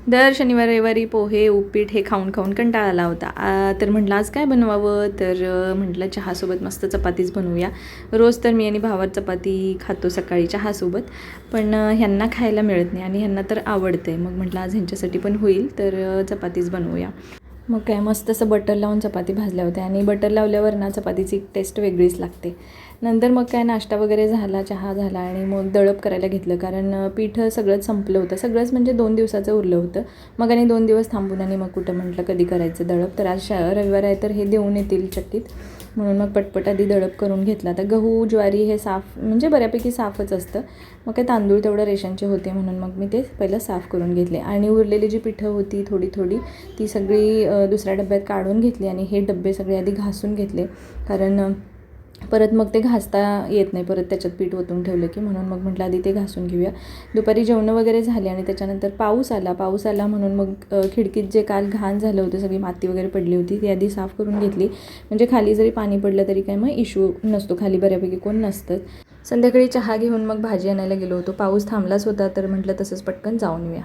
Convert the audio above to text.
दर शनिवार रविवारी पोहे उपीट हे खाऊन खाऊन कंटाळा आला होता. तर म्हटलं आज काय बनवावं, तर म्हटलं चहासोबत मस्त चपातीच बनवूया. रोज तर मी आणि भावात चपाती खातो सकाळी चहासोबत, पण ह्यांना खायला मिळत नाही आणि ह्यांना तर आवडतं आहे. मग म्हटलं आज ह्यांच्यासाठी पण होईल तर चपातीच बनवूया. मग काय मस्त असं बटर लावून चपाती भाजल्या होत्या आणि बटर लावल्यावर ना चपातीची टेस्ट वेगळीच लागते. नंतर मग काय नाश्ता वगैरे झाला, चहा झाला आणि मग दळप करायला घेतलं, कारण पीठ सगळंच संपलं होतं. सगळंच म्हणजे 2 दिवसाचं उरलं होतं. मग आणि 2 दिवस थांबून आणि मग कुठं म्हटलं कधी करायचं दळप, तर आज रविवार आहे तर हे देऊन येतील चक्कीत, म्हणून मग पटपट आधी दळप करून घेतला. तर गहू ज्वारी हे साफ म्हणजे बऱ्यापैकी साफच असतं. मग काय तांदूळ तेवढं रेशनचे होते म्हणून मग मी ते पहिलं साफ करून घेतले आणि उरलेली जी पिठं होती थोडी थोडी ती सगळी दुसऱ्या डब्यात काढून घेतली आणि हे डबे सगळे आधी घासून घेतले, कारण परत मग ते घासता येत नाही परत त्याच्यात पीठ ओतून ठेवलं की, म्हणून मग म्हटलं आधी ते घासून घेऊया. दुपारी जेवणं वगैरे झाली आणि त्याच्यानंतर पाऊस आला म्हणून मग खिडकीत जे काल घाण झालं होतं, सगळी माती वगैरे पडली होती ती आधी साफ करून घेतली. म्हणजे खाली जरी पाणी पडलं तरी काय मग इश्यू नसतो, खाली बऱ्यापैकी कोण नसतं. संध्याकाळी चहा घेऊन मग भाजी आणायला गेलो होतो. पाऊस थांबलाच होता तर म्हटलं तसंच पटकन जाऊन येऊया.